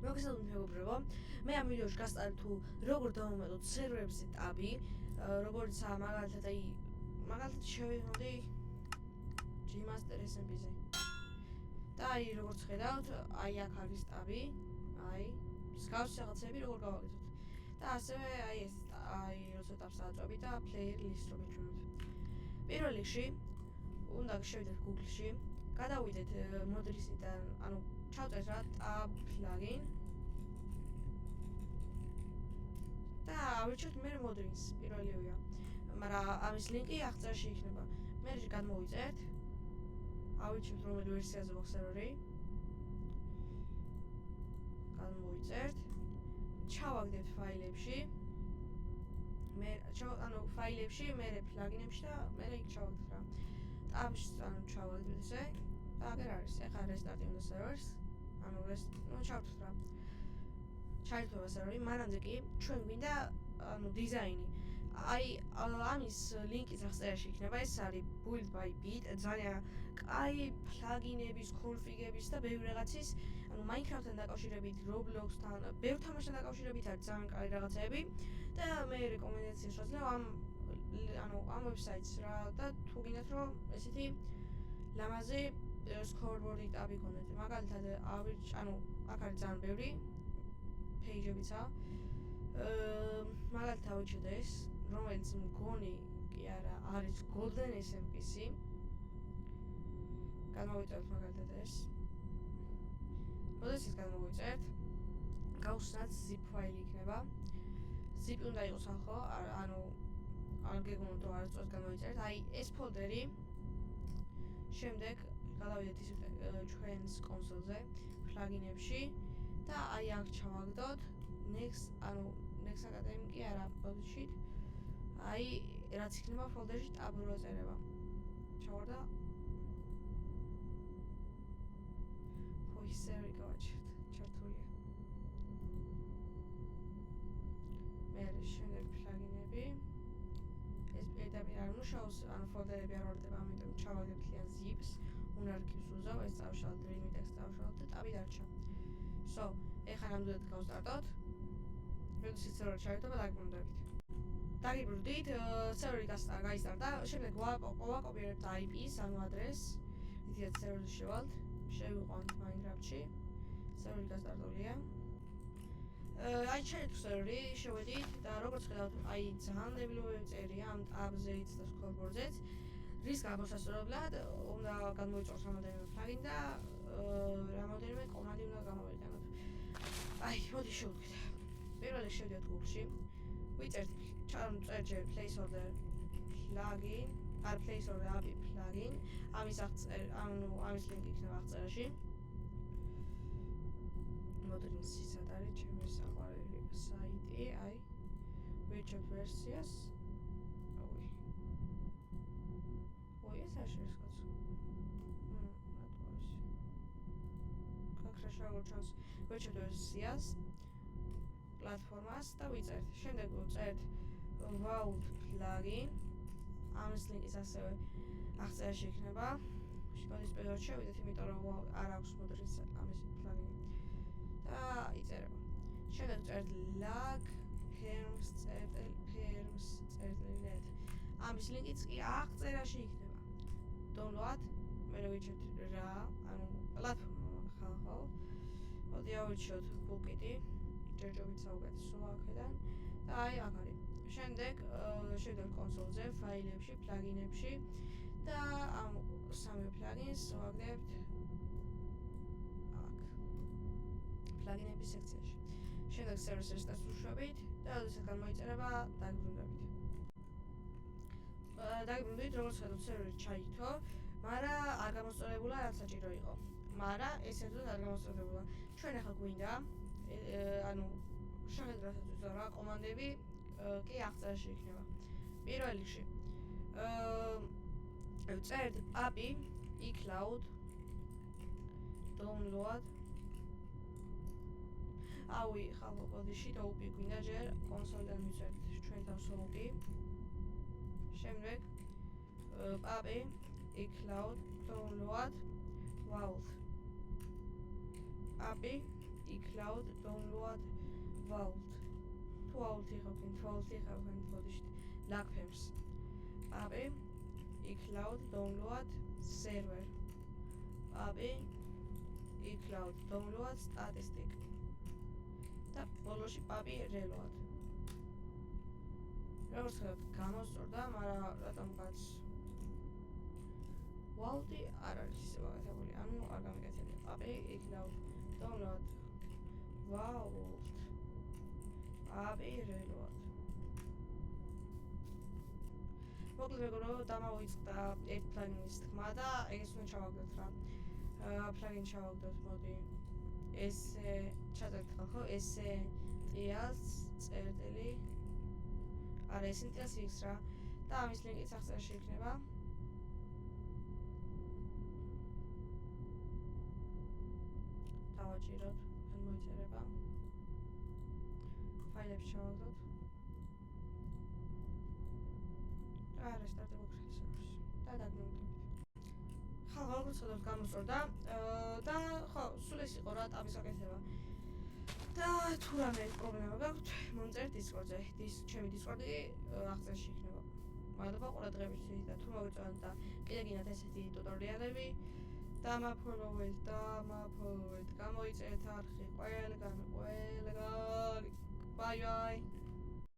მოგესალმებით მეგობრებო, მე ამ ვიდეოში გასწავლებ თუ როგორ დავუმატოთ სერვერებზე ტაბი, როგორიცაა მაგალითად შევიდოდი Gmaster SMP-ზე. და როგორც ხედავთ, აქ არის ტაბი, მსგავსი რაღაცები როგორ გავაკეთოთ. და ასევე როცა ტაბს ააწვევით და player list რო გეჩვენოთ. პირველ რიგში უნდა შევიდეთ Google-ში, გადავიდეთ მოდრისიდან, ჩავწერთ რა tab plugin და ავირჩიოთ მე მოდრინს პირველივეა, მაგრამ ამის ლინკი აღწერაში იქნება. მე გადმოვიწერთ, ავირჩიოთ რომელი ვერსიაზე გვაქვს სერვერი, გადმოვიწერთ, ჩავაგდებთ ფაილებში, ფაილებში, მე პლაგინებში და მე იქ ჩავაგდეთ რა. ტაბში ჩავაგდეთ ესე და აგერ არის. ეხლა რესტარტი უნდა სერვერს, ჩავთვით რა. ჩაირთვება სერვერი, მანამდე კი ჩვენ გვინდა დიზაინი. ამის ლინკიც აღწერაში იქნება. ეს არის build by bit, ძალიან კაი პლაგინების, კონფიგების და ბევრი რაღაცის, Minecraft-თან დაკავშირებით, Roblox-თან, ბევრ თამაშთან დაკავშირებით არის ძალიან კაი რაღაცები და მე რეკომენდაციას ვაძლევ ამ ვებსაიტს რა და თუ გინდათ რომ ესეთი ლამაზი scoreboard-ი ტაბი გქონდეთ. მაგალითად, აქ არის ძალიან ბევრი page-ებიცაა. მაგალითად ავირჩიოთ ეს, რომელიც მგონი კი არა არის Golden SMP-C. გადმოვიწერთ მაგალითად ეს. როდესაც გადმოვიწერთ, გავხსნათ zip ფაილი იქნება. zip უნდა იყოს ახლა, არ გეგმოთ რომ არასწორად გადმოვიწერთ. ეს ფოლდერი შემდეგ გადავიდეთ ისე ჩვენს კონსოლზე, პლაგინებში და აქ ჩავაგდოთ next academy კი არა, ბოდიშით. რაც იქნება ფოლდერში tab რო წერება. ჩავარდა. სერვერი გავაჩერეთ, ჩართულია. მე შემდეგ პლაგინები. ეს პირდაპირ არ მუშაობს, ფოლდერები არ ვარდება, ამიტომ ჩავაგდებ ლიან zips, unarchives უზავ, ეს წავშალოთ, remix წავშალოთ და ტაბი დარჩა. ეხლა ნამდვილად გავსტარტოთ. როდესაც სერვერი ჩაირთვება, დაგვიმდებით. დაგიბრუნდით, სერვერი გაისტარტა, შემდეგ ვაკოპირებთ IP-ს, ადრესს, იდეათ სერვერში შევალთ. შევიყვანთ Minecraft-ში. სერვერი გასტარტულია. ჩაირთვით სერვერი, შევედით და როგორც ხედავთ, ძალიან დებილობები წერია ამ tab-ზეც და scoreboard-ზეც. რის გამოსასწორებლად უნდა გადმოვიწყოთ რამოდენიმე plugin და რამოდენიმე კომანდი უნდა გამოვიყენოთ. მოდი შევუდგეთ. პირველად შევიდეთ Google-ში. ვიწერთ წერთ placeholder plugin, placeholder API plugin. ამის ლინკი იქნება აღწერაში. მოდრინსი სად არის ჩემი საყვარელი საიტი, ვიჩვენებ ვერსიას. ეს არ შეესწავლა. გაქრაშავოთ ვიჩვენებ ვერსიას, პლატფორმას და ვიწერთ. შემდეგ ვწერთ vault plugin. ამის ლინკიც ასევე აღწერაში იქნება. მოდის პირველად შევიდეთ, იმიტომ რომ არ აქვს მოდრინს ამის პლაგინი. და იწერება. შემდეგ ვწერთ lag perms.net. ამის ლინკიც კი აღწერაში იქნება. download, მე ვიჩვენებ რა, პლატფორმა ხალხო. მოდი ავირჩიოთ Bookit-ი. ჯერჯერობით საუკეთესო აქედან და აქ არის. შემდეგ შევიდეთ კონსოლზე, ფაილებში, პლაგინებში და ამ სამი პლაგინს ვაგდებთ აქ პლაგინების სექციაში. შემდეგ სერვერს რესტარტს ვუშვებით და როდესაც გამოიწერება, დაგიბრუნდით, როგორც ხედავთ, სერვერი ჩაითო, მაგრამ არ გამოსწორებულა, რაც საჭირო იყო. მაგრამ ესეთუნა არ გამოსწორებულა. ჩვენ ახლა გვინდა შეხედოთ რა კომანდები კი აღწერაში იქნება. პირველ რიგში ვწერთ API iCloud download. ხალხო ბოდიში და UPI გვინდა ჯერ კონსოლიდან ვიწერთ ჩვენ თავს UPI. შემდეგ API iCloud download vault. API iCloud download vault თუ vault-ი ხავთ ბოდიშით logfems აბი iCloud download server აბი iCloud download statistic და ბოლოში პაპი reload როგორც ხედავთ გამოსწორდა მაგრამ რატომღაც vault-ი არ არის ისე გაკეთებული ანუ არ გამიკეთებია პაპი iCloud download vault აბი reload მოკლედ მეგობრებო დამავიწყდა ერთ პლაგინის თქმა და ეგეც უნდა ჩავაგდოთ რა პლაგინი ჩავაგდოთ მოდი ესე ჩაწერთ ხო ესე ტიას წერტილი არა ესე ტიას x რა და ამის ლინკიც აღწერაში იქნება დავაჭიროთ ან მოიწერება ფაილებს ჩავაგდოთ და რესტარტი მოხდეს და დაგმოვიდეთ ხალხო როგორც ვთქვათ გამოსწორდა და ხო სულ ეს იყო რა ტაბის გაკეთება და თუ რამე პრობლემა გაქვთ მომწერთ Discord-ზე ჩემი Discord-ი აღწერაში იქნება მადლობა ყურადღებისთვის და თუ მოგეწონათ და კიდე გინდათ ესეთი ტუტორიალები დამაფოლოვეთ გამოიწერეთ არხი ყველგან ბაი